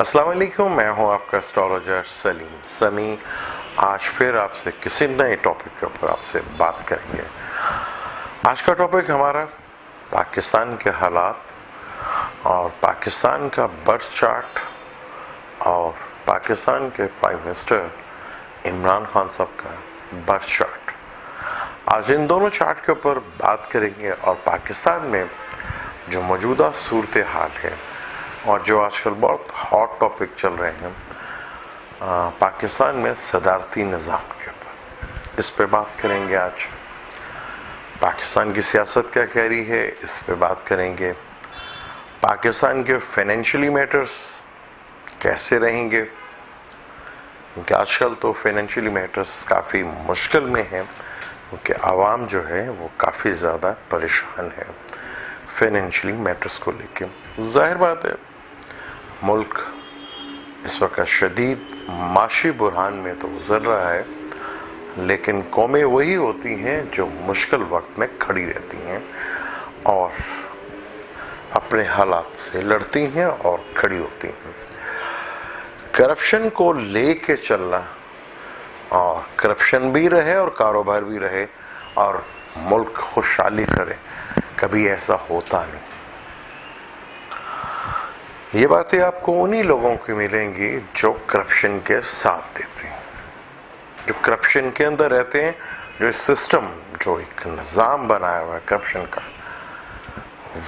अस्सलाम वालेकुम, मैं हूं आपका एस्ट्रोलॉजर सलीम समी। आज फिर आपसे किसी नए टॉपिक के ऊपर आपसे बात करेंगे। आज का टॉपिक हमारा पाकिस्तान के हालात और पाकिस्तान का बर्थ चार्ट और पाकिस्तान के प्राइम मिनिस्टर इमरान खान साहब का बर्थ चार्ट। आज इन दोनों चार्ट के ऊपर बात करेंगे और पाकिस्तान में जो मौजूदा सूरत हाल है और जो आजकल बहुत हॉट टॉपिक चल रहे हैं पाकिस्तान में सदारती निज़ाम के ऊपर, इस पे बात करेंगे। आज पाकिस्तान की सियासत क्या कह रही है, इस पे बात करेंगे। पाकिस्तान के फाइनेंशियली मैटर्स कैसे रहेंगे, क्योंकि आजकल तो फाइनेंशियली मैटर्स काफ़ी मुश्किल में हैं, क्योंकि आवाम जो है वो काफ़ी ज़्यादा परेशान है फाइनेंशियली मैटर्स को लेके। जाहिर बात है मुल्क इस वक्त शदीद माशी बुरहान में तो गुजर रहा है, लेकिन कौमें वही होती हैं जो मुश्किल वक्त में खड़ी रहती हैं और अपने हालात से लड़ती हैं और खड़ी होती हैं। करप्शन को लेके चलना, और करप्शन भी रहे और कारोबार भी रहे और मुल्क खुशहाली करे, कभी ऐसा होता नहीं। ये बातें आपको उन्हीं लोगों की मिलेंगी जो करप्शन के साथ देते हैं, जो करप्शन के अंदर रहते हैं, जो सिस्टम, जो एक निज़ाम बनाया हुआ है करप्शन का,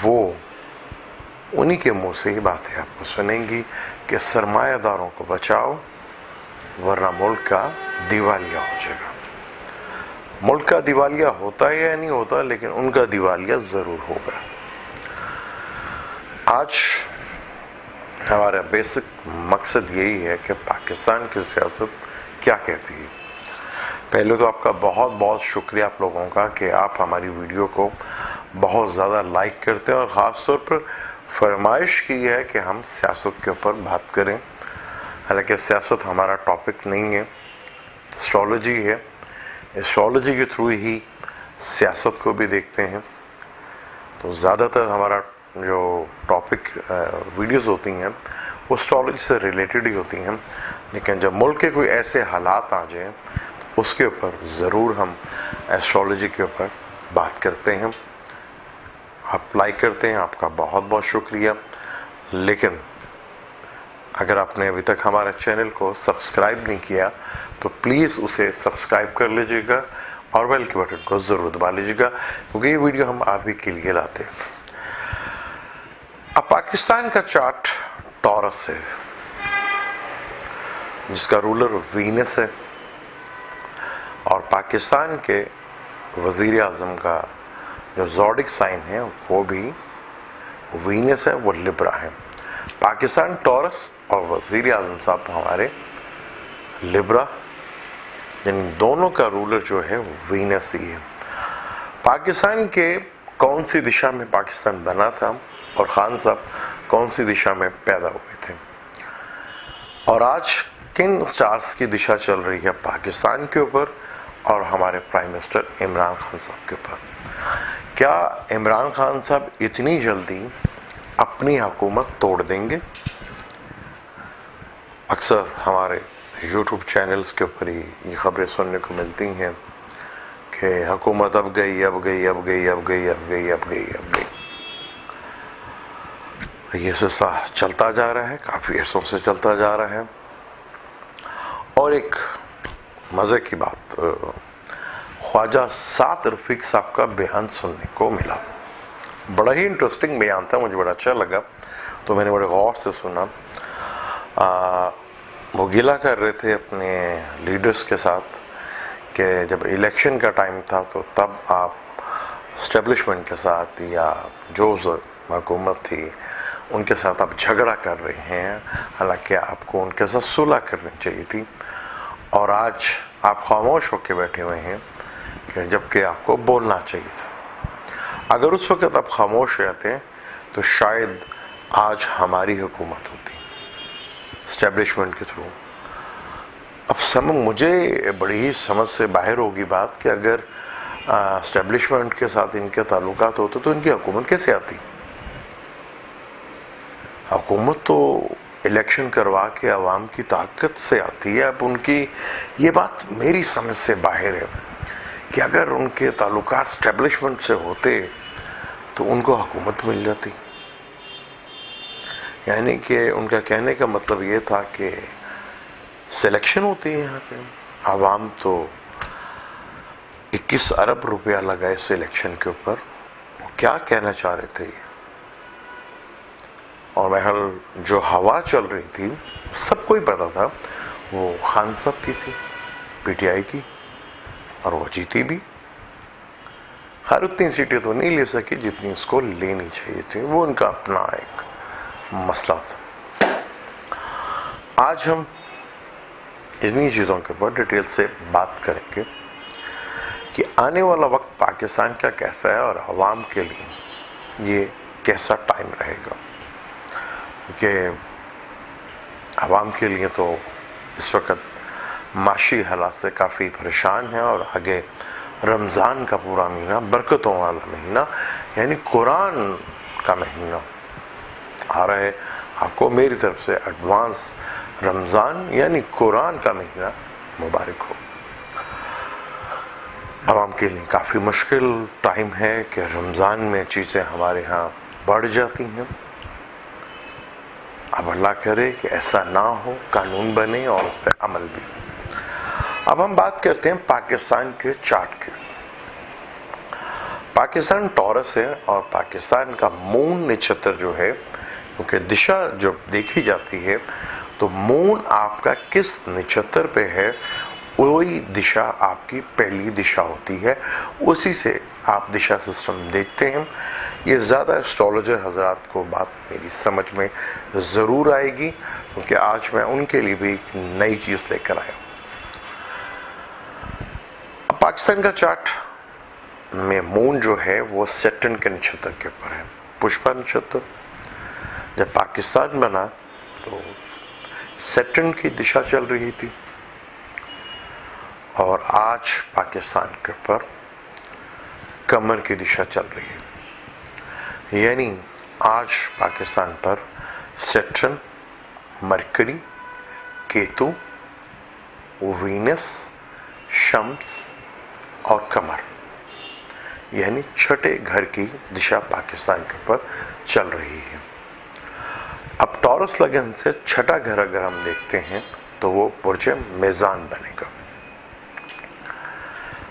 वो उन्हीं के मुंह से ही बातें आपको सुनेंगी कि सरमायादारों को बचाओ वरना मुल्क का दिवालिया हो जाएगा। मुल्क का दिवालिया होता है या नहीं होता, लेकिन उनका दिवालिया ज़रूर होगा। आज हमारा बेसिक मकसद यही है कि पाकिस्तान की सियासत क्या कहती है। पहले तो आपका बहुत बहुत शुक्रिया आप लोगों का कि आप हमारी वीडियो को बहुत ज़्यादा लाइक करते हैं और ख़ास तौर पर फरमाइश की है कि हम सियासत के ऊपर बात करें। हालांकि सियासत हमारा टॉपिक नहीं है, एस्ट्रोलॉजी है। एस्ट्रोलॉजी के थ्रू ही सियासत को भी देखते हैं। तो ज़्यादातर हमारा जो टॉपिक वीडियोस होती हैं वो एस्ट्रोलॉजी से रिलेटेड ही होती हैं, लेकिन जब मुल्क के कोई ऐसे हालात आ जाएं तो उसके ऊपर ज़रूर हम एस्ट्रोलॉजी के ऊपर बात करते हैं। आप लाइक करते हैं, आपका बहुत बहुत शुक्रिया। लेकिन अगर आपने अभी तक हमारे चैनल को सब्सक्राइब नहीं किया तो प्लीज़ उसे सब्सक्राइब कर लीजिएगा और बेल के बटन को ज़रूर दबा लीजिएगा, क्योंकि ये वीडियो हम आप ही के लिए लाते हैं। अब पाकिस्तान का चार्ट टॉरस है, जिसका रूलर वीनस है, और पाकिस्तान के वज़ीर आज़म का जो ज़ोडिक साइन है वो भी वीनस है, वो लिब्रा है। पाकिस्तान टॉरस और वज़ीर आज़म साहब हमारे लिब्रा, इन दोनों का रूलर जो है वीनस ही है। पाकिस्तान के कौन सी दिशा में पाकिस्तान बना था और खान साहब कौन सी दिशा में पैदा हुए थे, और आज किन स्टार्स की दिशा चल रही है पाकिस्तान के ऊपर और हमारे प्राइम मिनिस्टर इमरान खान साहब के ऊपर। क्या इमरान खान साहब इतनी जल्दी अपनी हुकूमत तोड़ देंगे? अक्सर हमारे यूट्यूब चैनल्स के ऊपर ही ये खबरें सुनने को मिलती हैं कि हुकूमत अब गई, अब गई, अब गई, अब गई, अब गई, अब गई, अब गई। ये सिलसिला चलता जा रहा है, काफ़ी अरसों से चलता जा रहा है। और एक मज़े की बात, ख्वाजा साद रफ़ीक साहब का बयान सुनने को मिला। बड़ा ही इंटरेस्टिंग बयान था, मुझे बड़ा अच्छा लगा, तो मैंने बड़े गौर से सुना। वो गिला कर रहे थे अपने लीडर्स के साथ कि जब इलेक्शन का टाइम था तो तब आप इस्टेब्लिशमेंट के साथ या जो हुकूमत थी उनके साथ आप झगड़ा कर रहे हैं, हालांकि आपको उनके साथ सुलह करनी चाहिए थी, और आज आप खामोश होकर बैठे हुए हैं कि जबकि आपको बोलना चाहिए था। अगर उस वक्त आप खामोश रहते तो शायद आज हमारी हुकूमत होती इस्टेब्लिशमेंट के थ्रू। अब मुझे बड़ी ही समझ से बाहर होगी बात कि अगर इस्टेब्लिशमेंट के साथ इनके ताल्लुकात होते तो इनकी हुकूमत कैसे आती। हुकूमत तो इलेक्शन करवा के आवाम की ताकत से आती है। अब उनकी ये बात मेरी समझ से बाहर है कि अगर उनके ताल्लुकात स्टैब्लिशमेंट से होते तो उनको हुकूमत मिल जाती। यानी कि उनका कहने का मतलब ये था कि सिलेक्शन होती है यहाँ पे, आवाम तो 21 अरब रुपया लगा इस इलेक्शन के ऊपर। वो क्या कहना चाह रहे थे ये? और महल जो हवा चल रही थी सबको ही पता था वो खान साहब की थी, पीटीआई की, और वो जीती भी। खैर उतनी सीटें तो नहीं ले सकी जितनी उसको लेनी चाहिए थी, वो उनका अपना एक मसला था। आज हम इन्हीं चीज़ों के ऊपर डिटेल से बात करेंगे कि आने वाला वक्त पाकिस्तान का कैसा है और आवाम के लिए ये कैसा टाइम रहेगा। कि आवाम के लिए तो इस वक्त माशी हालात से काफ़ी परेशान है, और आगे रमज़ान का पूरा महीना, बरकतों वाला महीना, यानी कुरान का महीना आ रहा है। आपको मेरी तरफ से एडवांस रमज़ान यानी कुरान का महीना मुबारक हो। आवाम के लिए काफ़ी मुश्किल टाइम है कि रमज़ान में चीज़ें हमारे यहाँ बढ़ जाती हैं। अब अल्लाह करे कि ऐसा ना हो, कानून बने और उस पर अमल भी। अब हम बात करते हैं पाकिस्तान के चार्ट की। पाकिस्तान टॉरस है और पाकिस्तान का मून नक्षत्र जो है, क्योंकि दिशा जब देखी जाती है तो मून आपका किस नक्षत्र पे है वही दिशा आपकी पहली दिशा होती है, उसी से आप दिशा सिस्टम देखते हैं। ये ज़्यादा एस्ट्रोलॉजर हजरात को बात मेरी समझ में ज़रूर आएगी, क्योंकि आज मैं उनके लिए भी एक नई चीज़ लेकर आया। अब पाकिस्तान का चार्ट में मून जो है वो सैटर्न के नक्षत्र के ऊपर है, पुष्पा नक्षत्र। जब पाकिस्तान बना तो सैटर्न की दिशा चल रही थी, और आज पाकिस्तान के ऊपर कमर की दिशा चल रही है। यानी आज पाकिस्तान पर Saturn, mercury, Ketu, Venus, Shams और कमर, यानी छठे घर की दिशा पाकिस्तान के ऊपर चल रही है। अब टॉरस लगन से छठा घर अगर हम देखते हैं तो वो बुर्ज मेज़ान बनेगा।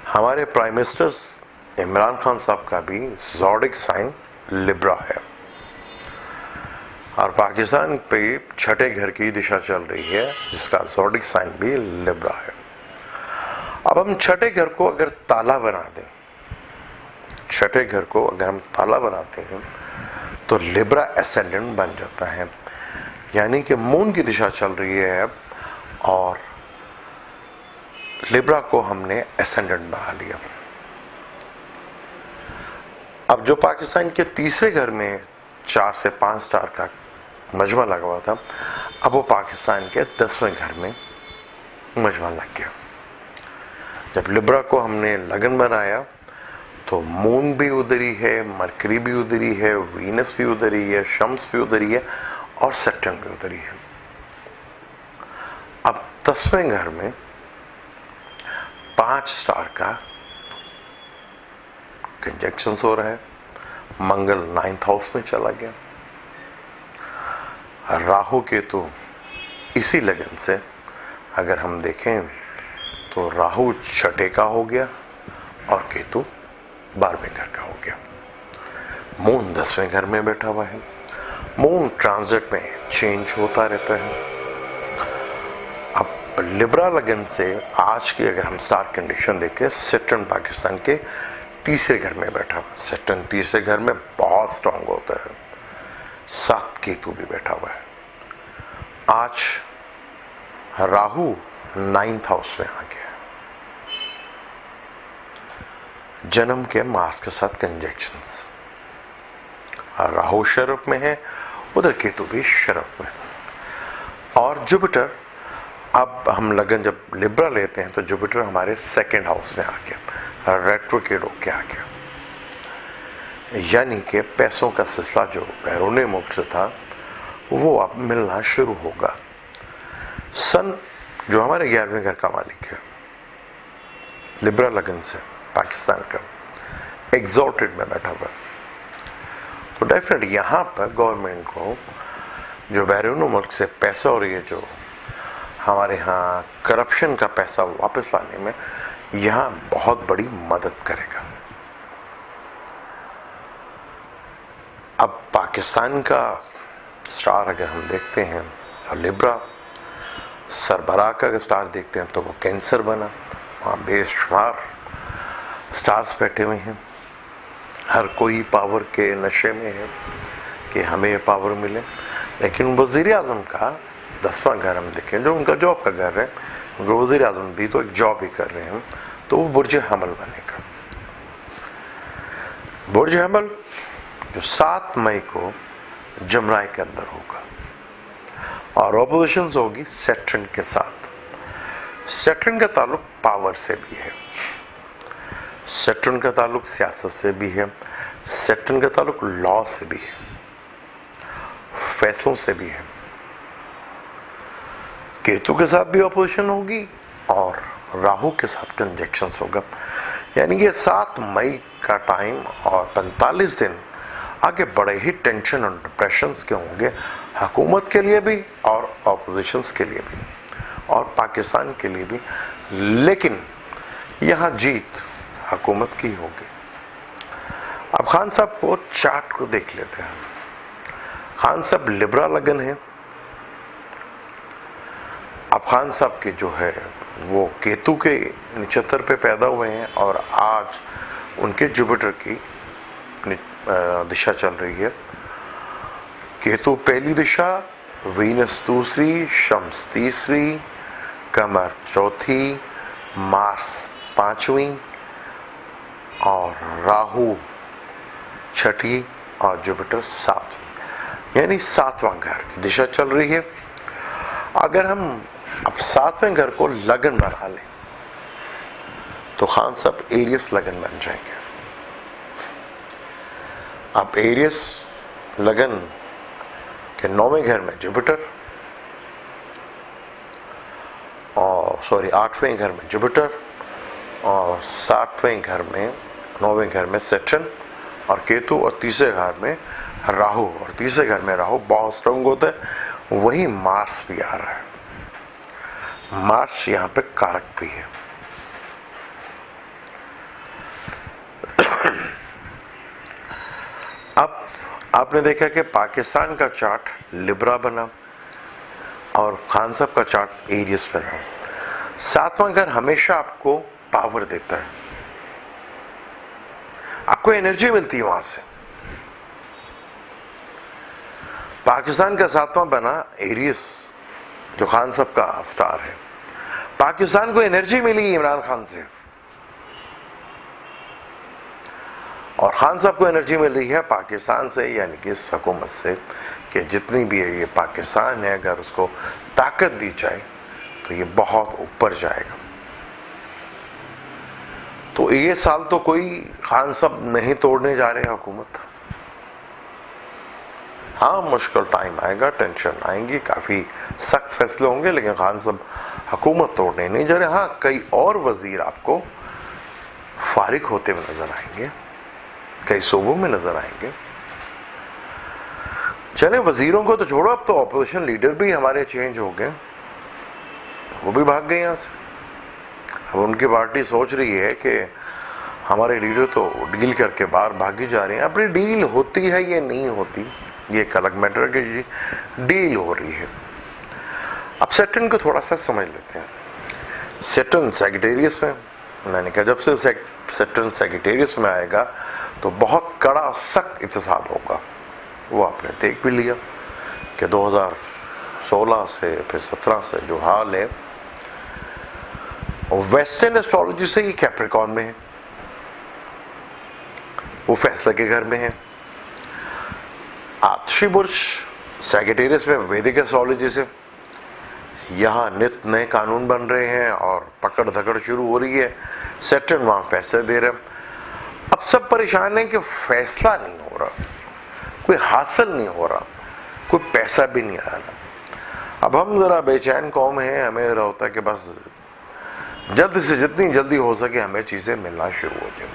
हमारे प्राइम मिनिस्टर इमरान खान साहब का भी ज़ोडिक साइन लिब्रा है, और पाकिस्तान पे छठे घर की दिशा चल रही है जिसका ज़ोडिक साइन भी लिब्रा है। अब हम छठे घर को अगर ताला बना दें, छठे घर को अगर हम ताला बनाते हैं तो लिब्रा एसेंडेंट बन जाता है, यानी कि मून की दिशा चल रही है अब, और लिब्रा को हमने एसेंडेंट बना लिया। अब जो पाकिस्तान के तीसरे घर में 4 से 5 स्टार का मजमा लगा हुआ था, अब वो पाकिस्तान के 10वें घर में मजमा लग गया। जब लिब्रा को हमने लगन बनाया तो मून भी उधरी है, मरकरी भी उधरी है, वीनस भी उधरी है, शम्स भी उधरी है, और सैटर्न भी उधरी है। अब 10वें घर में 5 स्टार का कंजक्शन हो रहा है। मंगल 9th हाउस में चला गया, राहु केतु इसी लगन से अगर हम देखें तो राहु छठे का हो गया और केतु 12वें घर का हो गया। मून 10वें घर में बैठा हुआ है। मून ट्रांजिट में चेंज होता रहता है। अब लिब्रा लगन से आज की अगर हम स्टार कंडीशन देखें, सैटर्न पाकिस्तान के तीसरे घर में बैठा हुआ। सैटर्न तीसरे घर में बहुत स्ट्रांग होता है, साथ केतु भी बैठा हुआ है। आज राहु 9th हाउस में आ गया, जन्म के मार्स के साथ कंजक्शंस। राहु शरफ में है, उधर केतु भी शरफ में। और जुपिटर, अब हम लगन जब लिब्रा लेते हैं तो जुपिटर हमारे 2nd हाउस में आ गया, रेट्रोग्रेड होके आ गया। यानी कि पैसों का सिलसिला जो बैरून मुल्क से था वो अब मिलना शुरू होगा। सन जो हमारे 11वें घर का मालिक है, लिब्रा लगन से पाकिस्तान का एग्जॉल्टेड में बैठा हुआ, तो डेफिनेट यहाँ पर गवर्नमेंट को जो बैरून मुल्क से पैसा और ये जो हमारे यहाँ करप्शन का पैसा वापस लाने में यहाँ बहुत बड़ी मदद करेगा। अब पाकिस्तान का स्टार अगर हम देखते हैं और लिब्रा सरबराह का स्टार देखते हैं तो वो कैंसर बना। वहाँ बेशुमार स्टार्स बैठे हुए हैं, हर कोई पावर के नशे में है कि हमें ये पावर मिले। लेकिन वज़ीर आज़म का 10वां घर हम देखें, जो उनका जॉब का घर है, उनका वज़ीर आज़म भी तो एक जॉब ही कर रहे हैं, तो वो बुर्ज हमल बनेगा। बुर्ज हमल जो 7 मई को जमराई के अंदर होगा और ऑपोजिशन होगी सैटर्न के साथ। सैटर्न का ताल्लुक पावर से भी है, सैटर्न का ताल्लुक सियासत से भी है, सैटर्न का ताल्लुक लॉ से भी है, फैसलों से भी है। केतु के साथ भी ऑपोजिशन होगी और राहु के साथ कंजक्शंस होगा। यानी कि 7 मई का टाइम और 45 दिन आगे बड़े ही टेंशन और डिप्रेशंस के होंगे, हुकूमत के लिए भी और ऑपोजिशंस के लिए भी और पाकिस्तान के लिए भी। लेकिन यहाँ जीत हुकूमत की होगी। अब खान साहब को चार्ट को देख लेते हैं। खान साहब लिब्रा लगन है। अब खान साहब के जो है वो केतु के नक्षत्र पे पैदा हुए हैं और आज उनके जुपिटर की दिशा चल रही है। केतु पहली दिशा, वीनस दूसरी, शम्स तीसरी, कमर चौथी, मार्स 5वीं और राहु 6ठी और जुपिटर 7वीं, यानी 7वां घर की दिशा चल रही है। अगर हम अब 7वें घर को लगन बना लें तो खान साहब एरियस लगन बन जाएंगे। अब एरियस लगन के 9वें घर में जुपिटर और 8वें घर में जुपिटर और 7वें घर में 9वें घर में सैटर्न और केतु और तीसरे घर में राहु, और तीसरे घर में राहु बहुत स्ट्रांग होता है। वही मार्स भी आ रहा है, मार्स यहाँ पे कारक भी है। अब आपने देखा कि पाकिस्तान का चार्ट लिब्रा बना और खान साहब का चार्ट एरियस बना। 7वां घर हमेशा आपको पावर देता है, आपको एनर्जी मिलती है वहां से। पाकिस्तान का 7वां बना एरियस जो खान साहब का स्टार है। पाकिस्तान को एनर्जी मिली इमरान खान से और खान साहब को एनर्जी मिल रही है पाकिस्तान से, यानी कि इस हुकूमत से कि जितनी भी है ये पाकिस्तान है, अगर उसको ताकत दी जाए तो ये बहुत ऊपर जाएगा। तो ये साल तो कोई खान साहब नहीं तोड़ने जा रहे हुकूमत। हाँ, मुश्किल टाइम आएगा, टेंशन आएंगी, काफ़ी सख्त फैसले होंगे, लेकिन खान साहब हुकूमत तोड़ने नहीं जा रहे। हाँ, कई और वजीर आपको फारिग होते हुए नजर आएंगे, कई सूबों में नजर आएंगे। चले, वजीरों को तो छोड़ो, अब तो ऑपोजिशन लीडर भी हमारे चेंज हो गए, वो भी भाग गए यहाँ से। अब उनकी पार्टी सोच रही है कि हमारे लीडर तो डील करके बाहर भागी जा रहे हैं। अपनी डील होती है ये नहीं होती, ये एक अलग मैटर है कि डील हो रही है। अब सैटर्न को थोड़ा सा समझ लेते हैं। सैटर्न सैजिटेरियस में, मैंने कहा जब से सैटर्न सैजिटेरियस में आएगा तो बहुत कड़ा और सख्त इत्तेसाब होगा। वो आपने देख भी लिया कि 2016 से फिर 17 से जो हाल है, वेस्टर्न एस्ट्रोलॉजी से ये कैप्रिकॉर्न में है, वो फैसला के घर में है। आतशी बुर्ज सैजिटेरियस में वैदिक एस्ट्रोलॉजी से यहाँ नित नए कानून बन रहे हैं और पकड़ धकड़ शुरू हो रही है। सैटर्न वहाँ फैसले दे रहे हैं। अब सब परेशान हैं कि फैसला नहीं हो रहा, कोई हासिल नहीं हो रहा, कोई पैसा भी नहीं आ रहा। अब हम जरा बेचैन कौम हैं, हमें जरा होता है कि बस जल्द से जितनी जल्दी हो सके हमें चीजें मिलना शुरू हो जाए।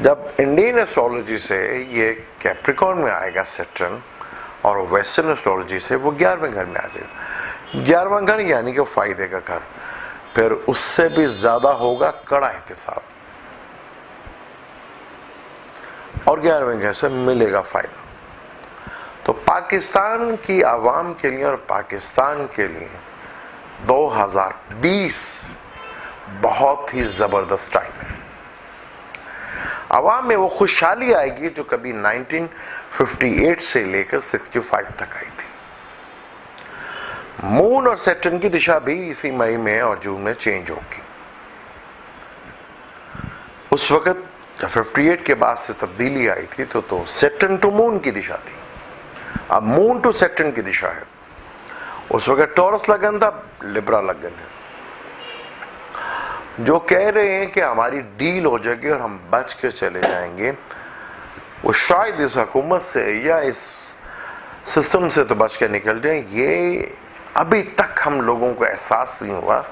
जब इंडियन एस्ट्रोलॉजी से ये कैप्रिकॉर्न में आएगा सैटर्न, और वेस्टर्न एस्ट्रोलॉजी से वो 11वें घर में आ जाएगा। 11वां घर यानी कि फायदे का घर, फिर उससे भी ज्यादा होगा कड़ा एहतिसाब, और 11वें घर से मिलेगा फायदा। तो पाकिस्तान की आवाम के लिए और पाकिस्तान के लिए 2020 बहुत ही जबरदस्त टाइम है। आवाम में वो खुशहाली आएगी जो कभी 1958 से लेकर 65 तक आई थी। मून और सैटर्न की दिशा भी इसी मई में और जून में चेंज होगी। उस वक्त जब 58 के बाद से तब्दीली आई थी तो सैटर्न टू मून की दिशा थी, अब मून टू सैटर्न की दिशा है। उस वक्त टॉरस लगन था, लिब्रा लगन है। जो कह रहे हैं कि हमारी डील हो जाएगी और हम बच के चले जाएंगे, वो शायद इस हुकूमत से या इस सिस्टम से तो बच के निकल जाए, ये अभी तक हम लोगों को एहसास नहीं हुआ।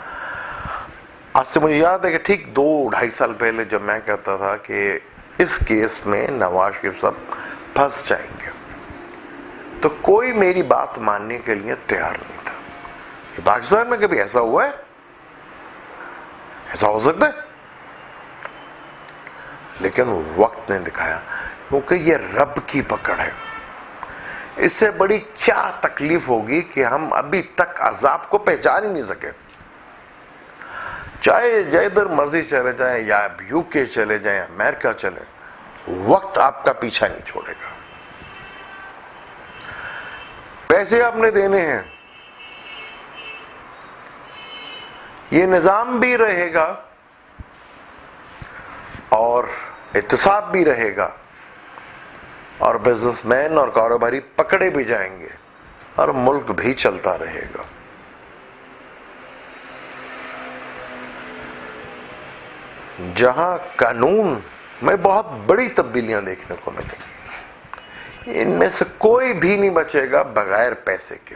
आज से मुझे याद है कि ठीक 2-2.5 साल पहले जब मैं कहता था कि इस केस में नवाज शरीफ साहब फंस जाएंगे, तो कोई मेरी बात मानने के लिए तैयार नहीं था। कि पाकिस्तान में कभी ऐसा हुआ है? ऐसा हो सकता है? लेकिन वक्त ने दिखाया, क्योंकि ये रब की पकड़ है। इससे बड़ी क्या तकलीफ होगी कि हम अभी तक अजाब को पहचान ही नहीं सके। चाहे जिधर मर्जी चले जाएं, या यूके चले जाएं, अमेरिका चले, वक्त आपका पीछा नहीं छोड़ेगा। पैसे आपने देने हैं, ये निजाम भी रहेगा और इत्तेसाब भी रहेगा, और बिजनेसमैन और कारोबारी पकड़े भी जाएंगे, और मुल्क भी चलता रहेगा। जहां कानून में बहुत बड़ी तब्दीलियां देखने को मिलेंगी, इनमें से कोई भी नहीं बचेगा बगैर पैसे के।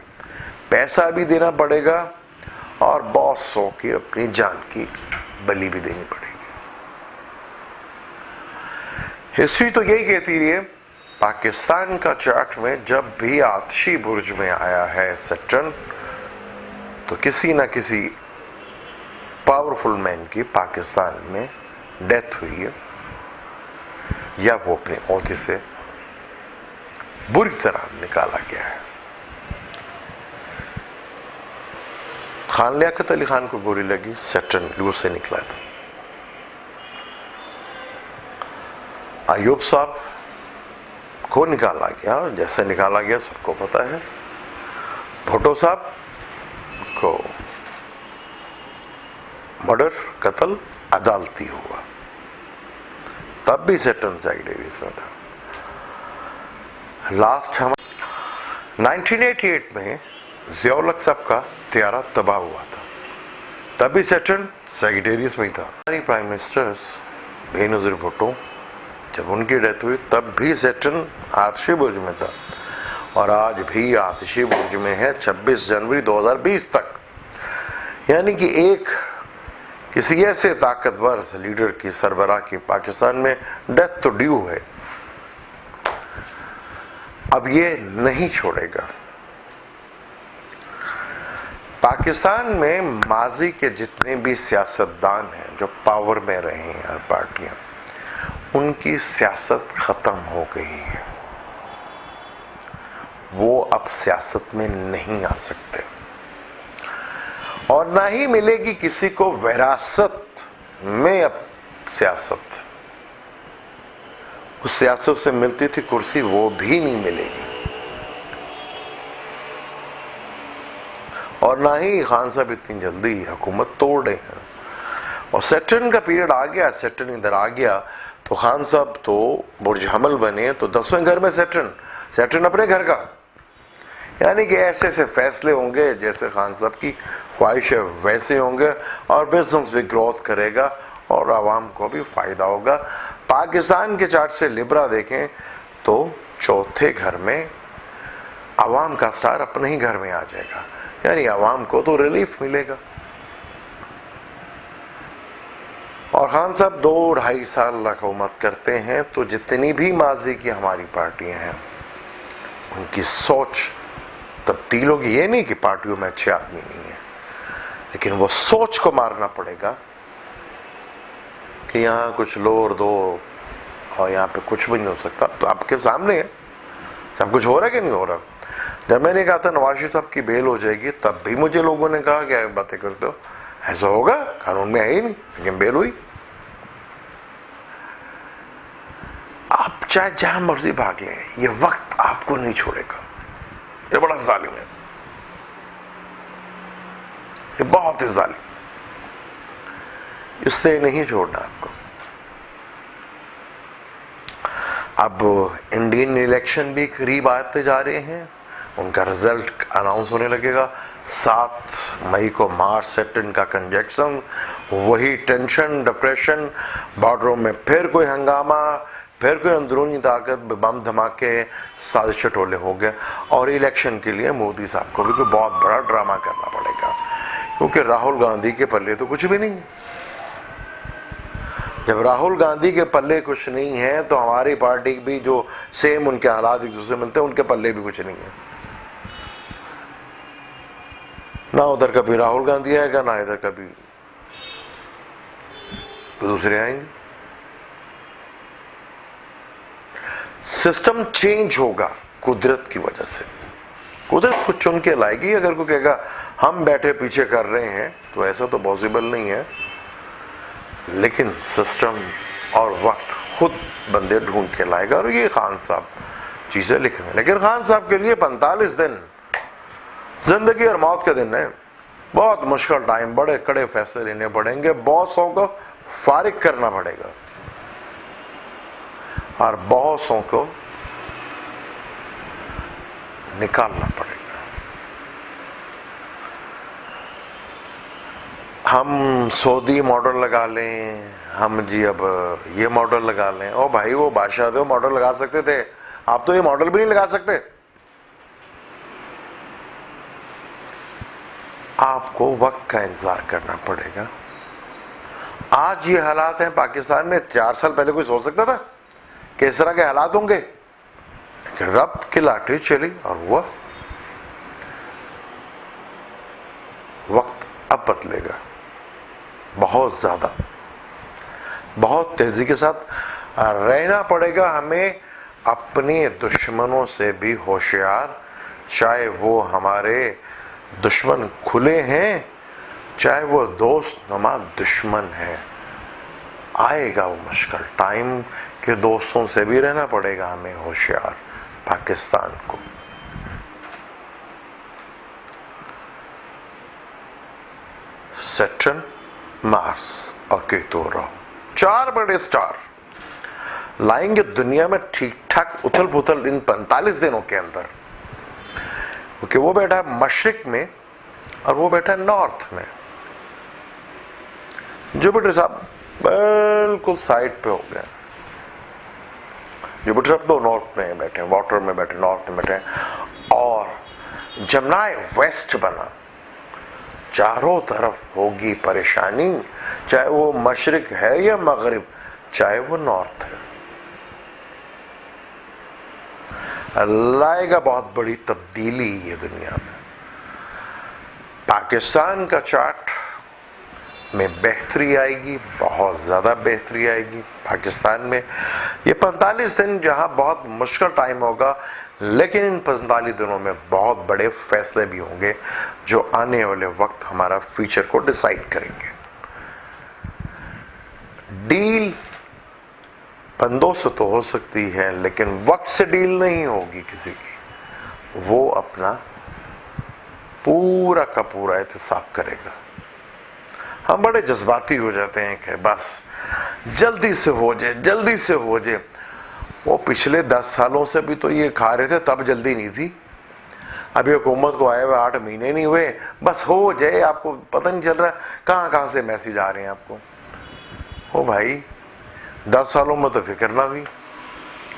पैसा भी देना पड़ेगा और बॉसों की अपनी जान की बलि भी देनी पड़ेगी। हिस्ट्री तो यही कहती रही है, पाकिस्तान का चार्ट में जब भी आतिशी बुर्ज में आया है सैटर्न, तो किसी ना किसी पावरफुल मैन की पाकिस्तान में डेथ हुई है, या वो अपने ओहदे से बुरी तरह निकाला गया है। खान लियाकत अली खान को गोली लगी, सैटर्न लू से निकला था। अयूब साहब को निकाला गया, जैसे निकाला गया सबको पता है। भुट्टो साहब को मर्डर, कत्ल अदालती हुआ, तब भी सैटर्न सेक्रेटरीज में था। लास्ट हम 1988 में ज़ियाउल हक साहब का त्यारा तबाह हुआ था, तभी सैटर्न सेक्रेटरीज में था। हमारी प्राइम मिनिस्टर्स बेनज़ीर भुट्टो, जब उनकी डेथ हुई तब भी सैटर्न आतिशी बुर्ज में था, और आज भी आतिशी बुर्ज में है 26 जनवरी 2020 तक। यानी कि एक किसी ऐसे ताकतवर लीडर की सरबराह की पाकिस्तान में डेथ तो ड्यू है, अब ये नहीं छोड़ेगा। पाकिस्तान में माजी के जितने भी सियासतदान हैं जो पावर में रहे हैं, पार्टियां, उनकी सियासत खत्म हो गई है। वो अब सियासत में नहीं आ सकते, और ना ही मिलेगी किसी को विरासत में अब सियासत। उस सियासत से मिलती थी कुर्सी, वो भी नहीं मिलेगी। और ना ही खान साहब इतनी जल्दी हुकूमत तोड़ रहे हैं। और सैटर्न का पीरियड आ गया, सैटर्न इधर आ गया तो खान साहब तो बुर्ज हमल बने, तो 10वें घर में सैटर्न अपने घर का, यानी कि ऐसे ऐसे फैसले होंगे जैसे खान साहब की ख्वाहिश है वैसे होंगे, और बिजनेस भी ग्रोथ करेगा और आवाम को भी फायदा होगा। पाकिस्तान के चार्ट से लिब्रा देखें तो चौथे घर में आवाम का स्टार अपने ही घर में आ जाएगा, यानी आवाम को तो रिलीफ मिलेगा। और खान साहब 2-2.5 साल हुकूमत करते हैं तो जितनी भी माजी की हमारी पार्टियां हैं उनकी सोच तब्दील होगी। ये नहीं कि पार्टियों में अच्छे आदमी नहीं है, लेकिन वो सोच को मारना पड़ेगा कि यहाँ कुछ लो और दो और यहाँ पे कुछ भी नहीं हो सकता। तो आपके सामने है सब कुछ हो रहा है कि नहीं हो रहा। जब मैंने कहा था नवाज शरीफ साहब की बेल हो जाएगी तब भी मुझे लोगों ने कहा क्या बातें करते हो, ऐसा होगा, कानून में है ही नहीं, लेकिन बेल हुई। आप चाहे जहां मर्जी भाग लें, ये वक्त आपको नहीं छोड़ेगा। ये बड़ा जालिम है, ये बहुत ही जालिम, इससे नहीं छोड़ना आपको। अब इंडियन इलेक्शन भी करीब आते जा रहे हैं, उनका रिजल्ट अनाउंस होने लगेगा 7 मई को। मार्च से इनका कंजक्शन, वही टेंशन, डिप्रेशन, बॉर्डरों में फिर कोई हंगामा, फिर कोई अंदरूनी ताकत, बम धमाके, साजिश टोले हो गए। और इलेक्शन के लिए मोदी साहब को भी कोई बहुत बड़ा ड्रामा करना पड़ेगा, क्योंकि राहुल गांधी के पल्ले तो कुछ भी नहीं है। जब राहुल गांधी के पल्ले कुछ नहीं है तो हमारी पार्टी भी जो सेम उनके हालात एक दूसरे मिलते हैं, उनके पल्ले भी कुछ नहीं है। ना उधर कभी राहुल गांधी आएगा, ना इधर कभी दूसरे आएंगे। सिस्टम चेंज होगा कुदरत की वजह से। कुदरत कुछ चुन के लाएगी। अगर कोई कहेगा हम बैठे पीछे कर रहे हैं तो ऐसा तो पॉसिबल नहीं है, लेकिन सिस्टम और वक्त खुद बंदे ढूंढ के लाएगा। और ये खान साहब चीजें लिख रहे हैं, लेकिन खान साहब के लिए 45 दिन जिंदगी और मौत के दिन है। बहुत मुश्किल टाइम, बड़े कड़े फैसले लेने पड़ेंगे, बॉसों को फारिग करना पड़ेगा और बॉसों को निकालना पड़ेगा। हम सऊदी मॉडल लगा लें, हम जी अब ये मॉडल लगा लें। ओ भाई, वो बादशाह थे, मॉडल लगा सकते थे, आप तो ये मॉडल भी नहीं लगा सकते। आपको वक्त का इंतजार करना पड़ेगा। आज ये हालात हैं पाकिस्तान में, 4 साल पहले कोई सोच सकता था कि इस तरह के हालात होंगे? लेकिन रब की लाठी चली और हुआ। वक्त अब बदलेगा, बहुत ज्यादा, बहुत तेजी के साथ रहना पड़ेगा हमें। अपने दुश्मनों से भी होशियार, चाहे वो हमारे दुश्मन खुले हैं, चाहे वो दोस्त नुमा दुश्मन है। आएगा वो मुश्किल टाइम के दोस्तों से भी रहना पड़ेगा हमें होशियार। पाकिस्तान को सैटर्न, मार्स और केतु, 4 बड़े स्टार लाएंगे दुनिया में ठीक ठाक उथल पुथल इन 45 दिनों के अंदर, क्योंकि वो बैठा है मशरिक में और वो बैठा है नॉर्थ में। जुपिटर साहब बिल्कुल साइड पे हो गए। जुपिटर साहब तो नॉर्थ में बैठे, वाटर में बैठे, नॉर्थ में बैठे, और जमनाय वेस्ट बना। चारों तरफ होगी परेशानी, चाहे वो मशरिक है या मगरिब, चाहे वो नॉर्थ है। लाएगा बहुत बड़ी तब्दीली ये दुनिया में। पाकिस्तान का चार्ट में बेहतरी आएगी, बहुत ज्यादा बेहतरी आएगी पाकिस्तान में। ये 45 दिन जहां बहुत मुश्किल टाइम होगा, लेकिन इन 45 दिनों में बहुत बड़े फैसले भी होंगे जो आने वाले वक्त हमारा फ्यूचर को डिसाइड करेंगे। डील बंदों से तो हो सकती है, लेकिन वक्त से डील नहीं होगी किसी की। वो अपना पूरा का पूरा एहतसाब करेगा। हम बड़े जज्बाती हो जाते हैं कि बस जल्दी से हो जाए, जल्दी से हो जाए। वो पिछले 10 सालों से भी तो ये खा रहे थे, तब जल्दी नहीं थी। अभी हुकूमत को आए हुए 8 महीने नहीं हुए, बस हो जाए। आपको पता नहीं चल रहा कहाँ कहाँ से मैसेज आ रहे हैं आपको। ओ भाई, 10 सालों में तो फिक्र ना हुई,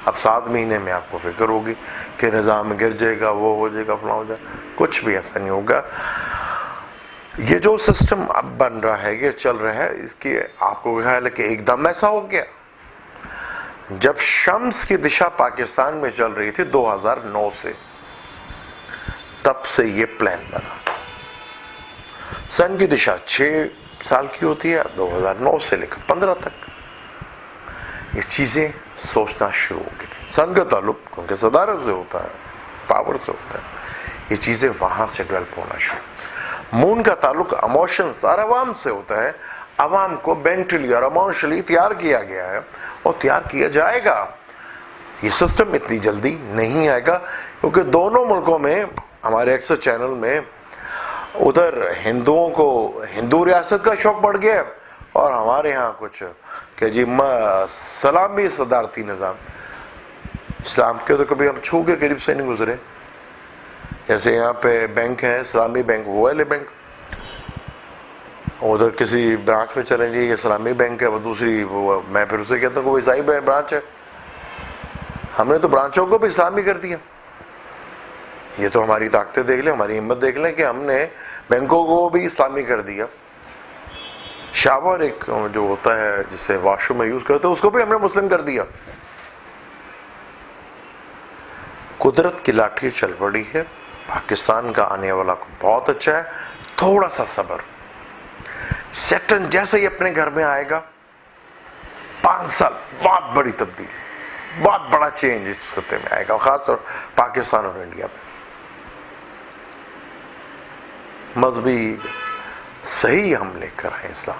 अब 7 महीने में आपको फिक्र होगी कि निज़ाम गिर जाएगा, वो हो जाएगा, फलां हो जाएगा। कुछ भी ऐसा नहीं होगा। ये जो सिस्टम अब बन रहा है, ये चल रहा है, इसकी आपको ख्याल है कि एकदम ऐसा हो गया? जब शम्स की दिशा पाकिस्तान में चल रही थी 2009 से, तब से ये प्लान बना। सन की दिशा 6 साल की होती है, 2009 से लेकर 15 तक ये चीजें सोचना शुरू हो गई थी। सन का ताल्लुक क्योंकि सदारत से होता है, पावर से होता है, ये चीजें वहां से डेवलप होना शुरू। मून का ताल्लुक इमोशंस और अवाम से होता है। अवाम को मेंटली और इमोशनली तैयार किया गया है और तैयार किया जाएगा। ये सिस्टम इतनी जल्दी नहीं आएगा क्योंकि दोनों मुल्कों में, हमारे अक्सर चैनल में, उधर हिंदुओं को हिंदू रियासत का शौक बढ़ गया और हमारे यहाँ कुछ कि जी सलामी सदारती निज़ाम। इस्लाम के तो कभी हम छू के करीब से नहीं गुजरे। जैसे यहाँ पे बैंक है, इस्लामी बैंक, वो वाले बैंक, उधर किसी ब्रांच में चलें जी, ये इस्लामी बैंक है, वो दूसरी, वो मैं फिर उसे कहता हूँ वो ईसाई ब्रांच है। हमने तो ब्रांचों को भी इस्लामी कर दिया। ये तो हमारी ताकतें देख लें, हमारी हिम्मत देख लें कि हमने बैंकों को भी इस्लामी कर दिया। शावर एक जो होता है जिसे वॉशरूम में यूज करते हैं, उसको भी हमने मुस्लिम कर दिया। कुदरत की लाठी चल पड़ी है। पाकिस्तान का आने वाला बहुत अच्छा है, थोड़ा सा सब्र। सैटर्न जैसे ही अपने घर में आएगा, 5 साल बहुत बड़ी तब्दीली, बहुत बड़ा चेंज इस खत्ते में आएगा, खासतौर पाकिस्तान और इंडिया में। मजहबी सही हम लेकर आए इस्लाम,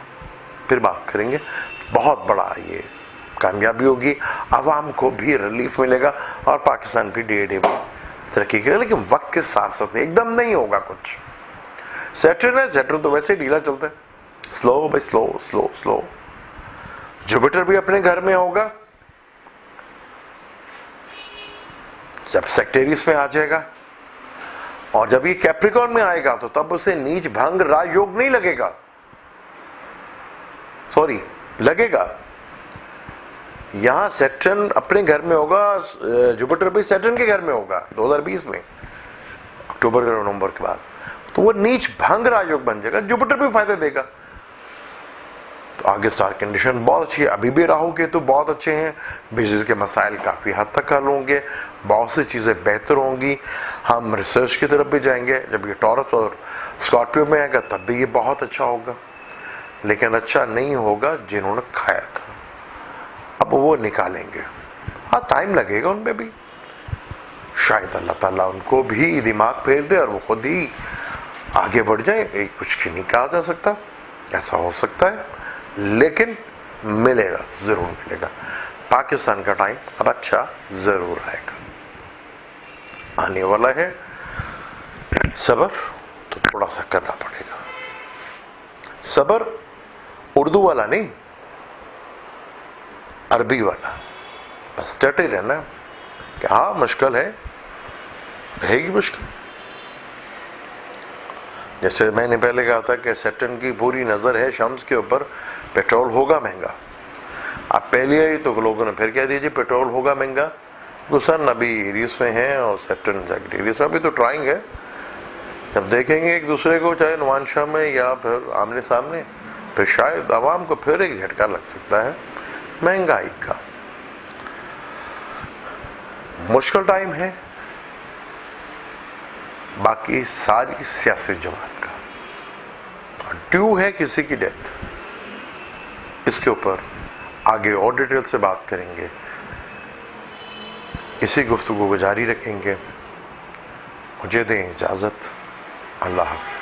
फिर बात करेंगे। बहुत बड़ा ये कामयाबी होगी, आवाम को भी रिलीफ मिलेगा और पाकिस्तान भी डे डे तरक्की करेगा। लेकिन वक्त के साथ साथ एकदम नहीं होगा कुछ। सैटर्न है, सैटर्न तो वैसे ही ढीला चलता है, slow by slow slow slow. Jupiter भी अपने घर में होगा, जब सेक्टेरियस में आ जाएगा, और जब ये कैप्रिकॉर्न में आएगा तो तब उसे नीच भंग राजयोग नहीं लगेगा, सॉरी लगेगा। यहां सैटर्न अपने घर में होगा, जुपिटर भी सैटर्न के घर में होगा 2020 में, अक्टूबर नवंबर के बाद, तो वो नीच भंग राजयोग बन जाएगा, जुपिटर भी फायदे देगा। तो आगे स्टार कंडीशन बहुत अच्छी है। अभी भी राहु केतु बहुत अच्छे हैं, बिजनेस के मसाइल काफ़ी हद तक हल होंगे, बहुत सी चीज़ें बेहतर होंगी। हम रिसर्च की तरफ भी जाएंगे। जब ये टॉरस और स्कॉर्पियो में आएगा तब भी ये बहुत अच्छा होगा, लेकिन अच्छा नहीं होगा जिन्होंने खाया था, अब वो निकालेंगे। हाँ, टाइम लगेगा उनमें भी, शायद अल्लाह ताला उनको भी दिमाग फेर दे और वो खुद ही आगे बढ़ जाए। कुछ नहीं कहा जा सकता, ऐसा हो सकता है, लेकिन मिलेगा, जरूर मिलेगा। पाकिस्तान का टाइम अब अच्छा जरूर आएगा, आने वाला है। सब्र तो थोड़ा सा करना पड़ेगा। सब्र उर्दू वाला नहीं, अरबी वाला। बस डटे रहना कि हाँ मुश्किल है, रहेगी मुश्किल। जैसे मैंने पहले कहा था कि सैटर्न की पूरी नज़र है शम्स के ऊपर, पेट्रोल होगा महंगा। अब पहले आई तो लोगों ने फिर कह दीजिए पेट्रोल होगा महंगा। गुसन अभी एरियस में है और सैटर्न एरियस में अभी तो ट्राइंग है। जब देखेंगे एक दूसरे को, चाहे नुमानशाह में या फिर आमने सामने, फिर शायद आवाम को फिर एक झटका लग सकता है महंगाई का। मुश्किल टाइम है। बाकी सारी सियासी जमात का ड्यू है किसी की डेथ, इसके ऊपर आगे और डिटेल से बात करेंगे। इसी गुफ्तगू को जारी रखेंगे। मुझे दें इजाज़त। अल्लाह हाफ़िज़।